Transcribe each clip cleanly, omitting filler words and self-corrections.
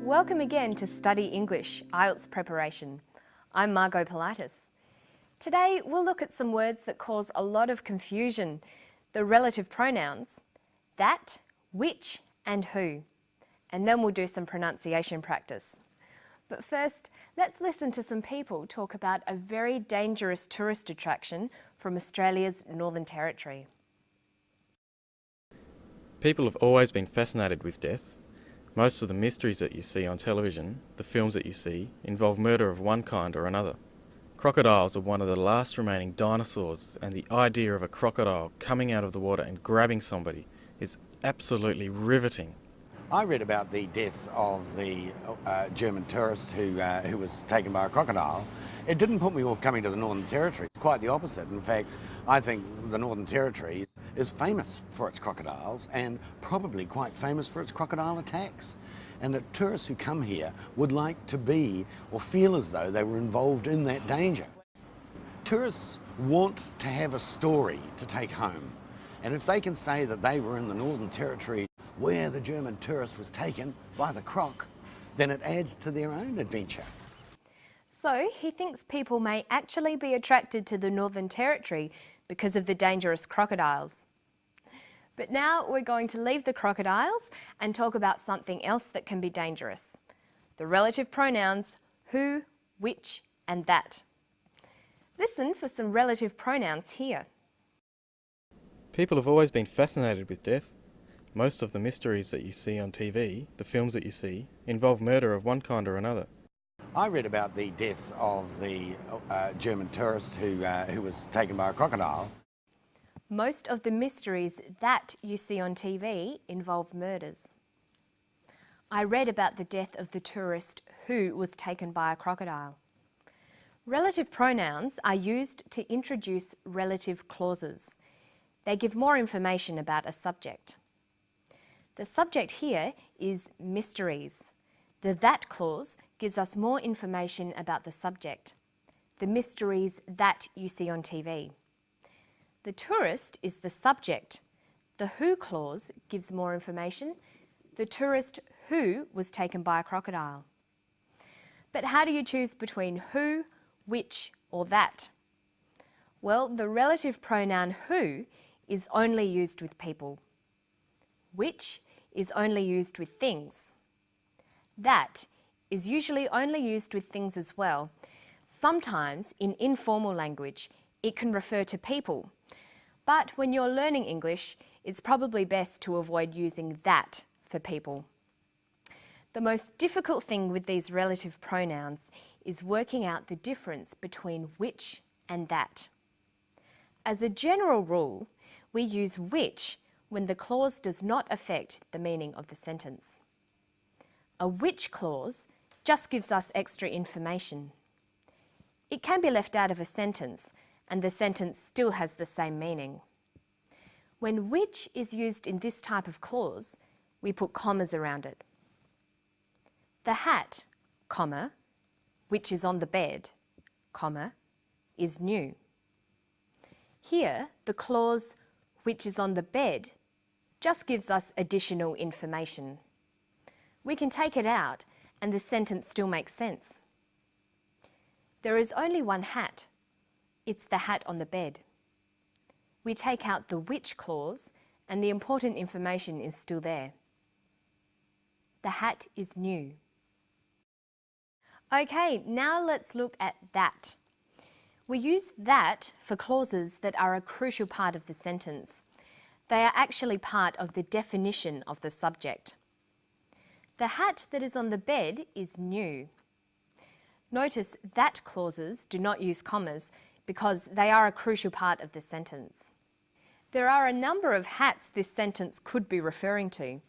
Welcome again to Study English, IELTS preparation. I'm Margot Pilatus. Today we'll look at some words that cause a lot of confusion, the relative pronouns, that, which and who. And then we'll do some pronunciation practice. But first, let's listen to some people talk about a very dangerous tourist attraction from Australia's Northern Territory. People have always been fascinated with death. Most of the mysteries that you see on television, the films that you see, involve murder of one kind or another. Crocodiles are one of the last remaining dinosaurs, and the idea of a crocodile coming out of the water and grabbing somebody is absolutely riveting. I read about the death of the German tourist who was taken by a crocodile. It didn't put me off coming to the Northern Territory. Quite the opposite. In fact, I think the Northern Territory is famous for its crocodiles and probably quite famous for its crocodile attacks. And that tourists who come here would like to be or feel as though they were involved in that danger. Tourists want to have a story to take home. And if they can say that they were in the Northern Territory where the German tourist was taken by the croc, then it adds to their own adventure. So he thinks people may actually be attracted to the Northern Territory because of the dangerous crocodiles. But now we're going to leave the crocodiles and talk about something else that can be dangerous. The relative pronouns who, which and that. Listen for some relative pronouns here. People have always been fascinated with death. Most of the mysteries that you see on TV, the films that you see, involve murder of one kind or another. I read about the death of the German tourist who was taken by a crocodile. Most of the mysteries that you see on TV involve murders. I read about the death of the tourist who was taken by a crocodile. Relative pronouns are used to introduce relative clauses. They give more information about a subject. The subject here is mysteries. The that clause gives us more information about the subject, the mysteries that you see on TV. The tourist is the subject. The who clause gives more information, the tourist who was taken by a crocodile. But how do you choose between who, which or that? Well, the relative pronoun who is only used with people. Which is only used with things. That is usually only used with things as well. Sometimes, in informal language, it can refer to people. But when you're learning English, it's probably best to avoid using that for people. The most difficult thing with these relative pronouns is working out the difference between which and that. As a general rule, we use which when the clause does not affect the meaning of the sentence. A which clause just gives us extra information. It can be left out of a sentence and the sentence still has the same meaning. When which is used in this type of clause, we put commas around it. The hat, comma, which is on the bed, comma, is new. Here, the clause which is on the bed just gives us additional information. We can take it out and the sentence still makes sense. There is only one hat. It's the hat on the bed. We take out the which clause and the important information is still there. The hat is new. Okay, now let's look at that. We use that for clauses that are a crucial part of the sentence. They are actually part of the definition of the subject. The hat that is on the bed is new. Notice that clauses do not use commas because they are a crucial part of the sentence. There are a number of hats this sentence could be referring to,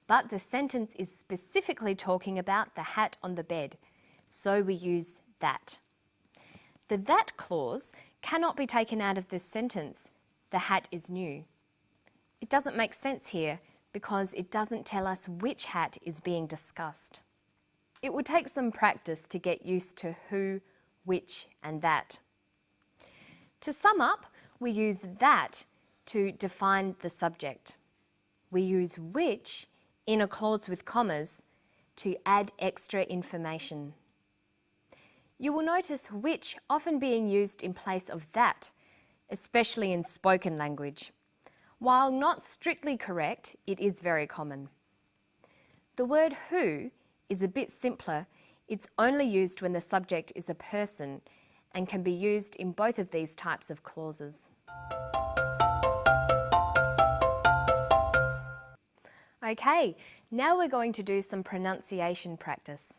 but the sentence is specifically talking about the hat on the bed, so we use that. The that clause cannot be taken out of this sentence. The hat is new. It doesn't make sense here because it doesn't tell us which hat is being discussed. It would take some practice to get used to who, which and that. To sum up, we use that to define the subject. We use which in a clause with commas to add extra information. You will notice which often being used in place of that, especially in spoken language. While not strictly correct, it is very common. The word who is a bit simpler. It's only used when the subject is a person and can be used in both of these types of clauses. Okay, now we're going to do some pronunciation practice.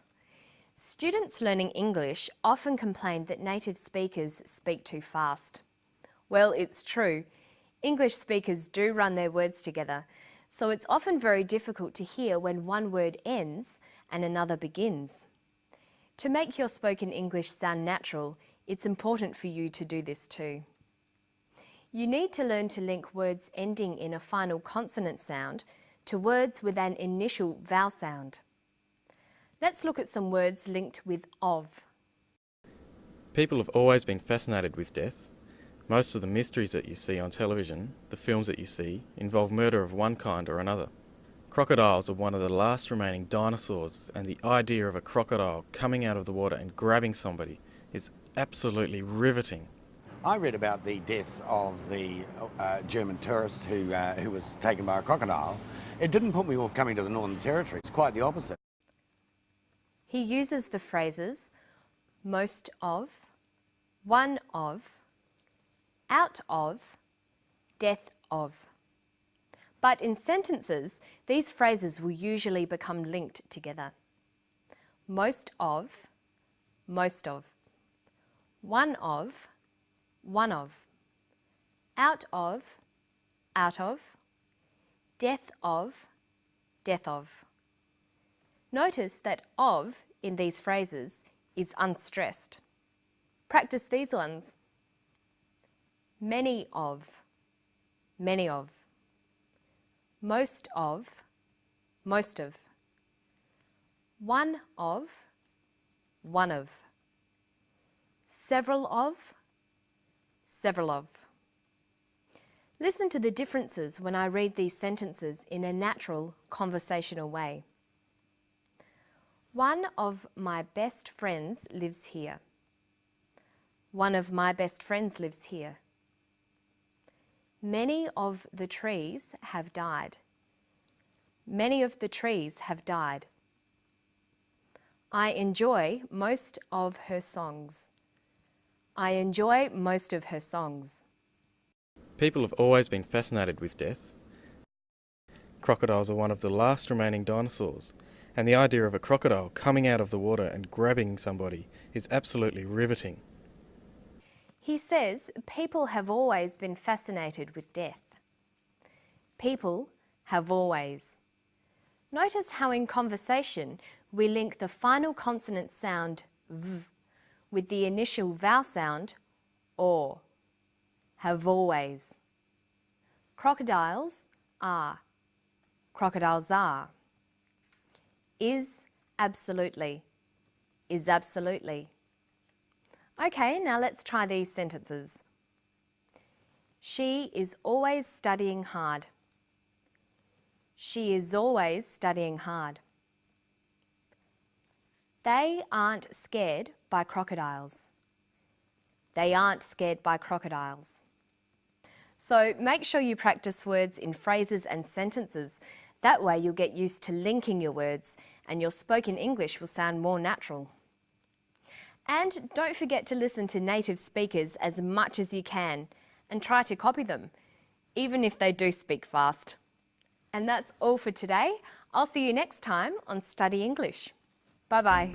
Students learning English often complain that native speakers speak too fast. Well, it's true. English speakers do run their words together, so it's often very difficult to hear when one word ends and another begins. To make your spoken English sound natural, it's important for you to do this too. You need to learn to link words ending in a final consonant sound to words with an initial vowel sound. Let's look at some words linked with of. People have always been fascinated with death. Most of the mysteries that you see on television, the films that you see, involve murder of one kind or another. Crocodiles are one of the last remaining dinosaurs, and the idea of a crocodile coming out of the water and grabbing somebody is absolutely riveting. I read about the death of the German tourist who was taken by a crocodile. It didn't put me off coming to the Northern Territory. It's quite the opposite. He uses the phrases most of, one of, out of, death of. But in sentences, these phrases will usually become linked together. Most of, most of. One of, one of. Out of, out of. Death of, death of. Notice that of in these phrases is unstressed. Practice these ones. Many of, many of. Most of, most of. One of, one of. Several of, several of. Listen to the differences when I read these sentences in a natural, conversational way. One of my best friends lives here. One of my best friends lives here. Many of the trees have died. Many of the trees have died. I enjoy most of her songs. I enjoy most of her songs. People have always been fascinated with death. Crocodiles are one of the last remaining dinosaurs, and the idea of a crocodile coming out of the water and grabbing somebody is absolutely riveting. He says people have always been fascinated with death. People have always. Notice how in conversation we link the final consonant sound v with the initial vowel sound or. Have always. Crocodiles are. Crocodiles are. Is absolutely. Is absolutely. Okay, now let's try these sentences. She is always studying hard. She is always studying hard. They aren't scared by crocodiles. They aren't scared by crocodiles. So make sure you practice words in phrases and sentences. That way you'll get used to linking your words and your spoken English will sound more natural. And don't forget to listen to native speakers as much as you can and try to copy them, even if they do speak fast. And that's all for today. I'll see you next time on Study English. Bye-bye.